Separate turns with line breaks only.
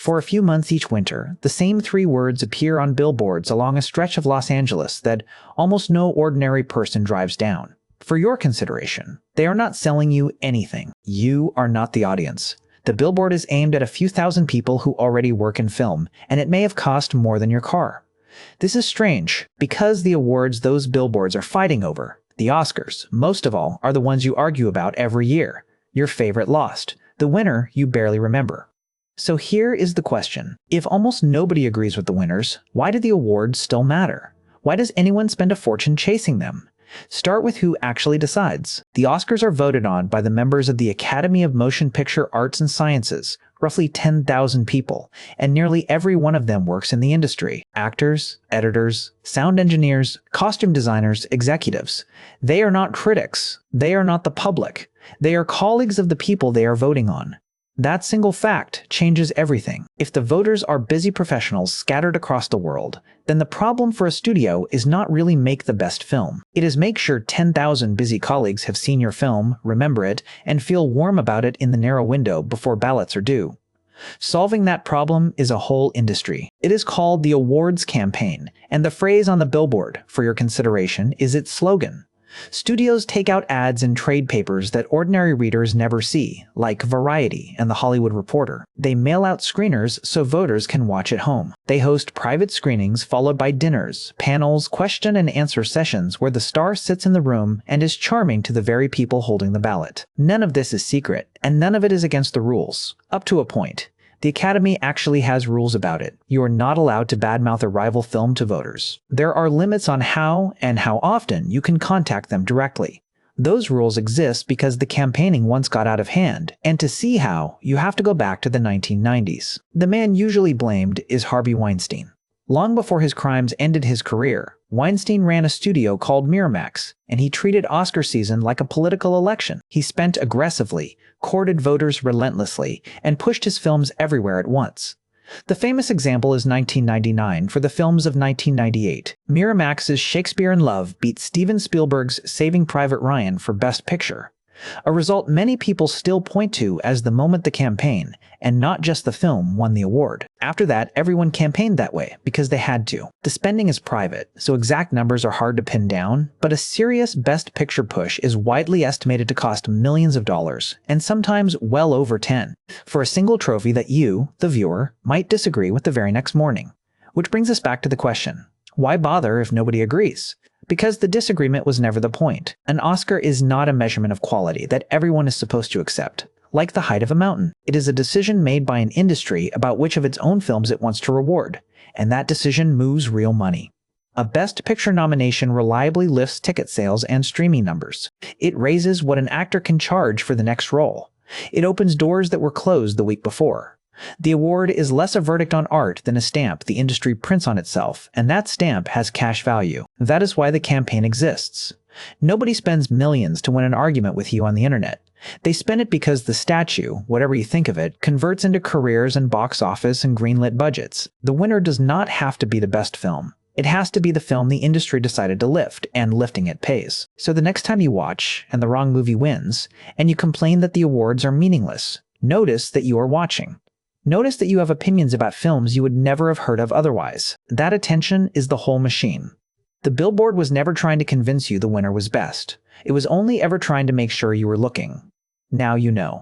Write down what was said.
For a few months each winter, the same three words appear on billboards along a stretch of Los Angeles that almost no ordinary person drives down. For your consideration, they are not selling you anything. You are not the audience. The billboard is aimed at a few thousand people who already work in film, and it may have cost more than your car. This is strange, because the awards those billboards are fighting over, the Oscars, most of all, are the ones you argue about every year. Your favorite lost, the winner you barely remember. So here is the question. If almost nobody agrees with the winners, why do the awards still matter? Why does anyone spend a fortune chasing them? Start with who actually decides. The Oscars are voted on by the members of the Academy of Motion Picture Arts and Sciences, roughly 10,000 people, and nearly every one of them works in the industry. Actors, editors, sound engineers, costume designers, executives. They are not critics. They are not the public. They are colleagues of the people they are voting on. That single fact changes everything. If the voters are busy professionals scattered across the world, then the problem for a studio is not really make the best film. It is make sure 10,000 busy colleagues have seen your film, remember it, and feel warm about it in the narrow window before ballots are due. Solving that problem is a whole industry. It is called the awards campaign, and the phrase on the billboard, for your consideration, is its slogan. Studios take out ads in trade papers that ordinary readers never see, like Variety and The Hollywood Reporter. They mail out screeners so voters can watch at home. They host private screenings followed by dinners, panels, question and answer sessions where the star sits in the room and is charming to the very people holding the ballot. None of this is secret, and none of it is against the rules. Up to a point. The Academy actually has rules about it. You are not allowed to badmouth a rival film to voters. There are limits on how and how often you can contact them directly. Those rules exist because the campaigning once got out of hand, and to see how, you have to go back to the 1990s. The man usually blamed is Harvey Weinstein. Long before his crimes ended his career, Weinstein ran a studio called Miramax, and he treated Oscar season like a political election. He spent aggressively, courted voters relentlessly, and pushed his films everywhere at once. The famous example is 1999 for the films of 1998. Miramax's Shakespeare in Love beat Steven Spielberg's Saving Private Ryan for Best Picture, a result many people still point to as the moment the campaign, and not just the film, won the award. After that, everyone campaigned that way because they had to. The spending is private, so exact numbers are hard to pin down, but a serious Best Picture push is widely estimated to cost millions of dollars, and sometimes well over 10, for a single trophy that you, the viewer, might disagree with the very next morning. Which brings us back to the question, why bother if nobody agrees? Because the disagreement was never the point. An Oscar is not a measurement of quality that everyone is supposed to accept. Like the height of a mountain, it is a decision made by an industry about which of its own films it wants to reward, and that decision moves real money. A Best Picture nomination reliably lifts ticket sales and streaming numbers. It raises what an actor can charge for the next role. It opens doors that were closed the week before. The award is less a verdict on art than a stamp the industry prints on itself, and that stamp has cash value. That is why the campaign exists. Nobody spends millions to win an argument with you on the internet. They spend it because the statue, whatever you think of it, converts into careers and box office and greenlit budgets. The winner does not have to be the best film. It has to be the film the industry decided to lift, and lifting it pays. So the next time you watch, and the wrong movie wins, and you complain that the awards are meaningless, notice that you are watching. Notice that you have opinions about films you would never have heard of otherwise. That attention is the whole machine. The billboard was never trying to convince you the winner was best. It was only ever trying to make sure you were looking. Now you know.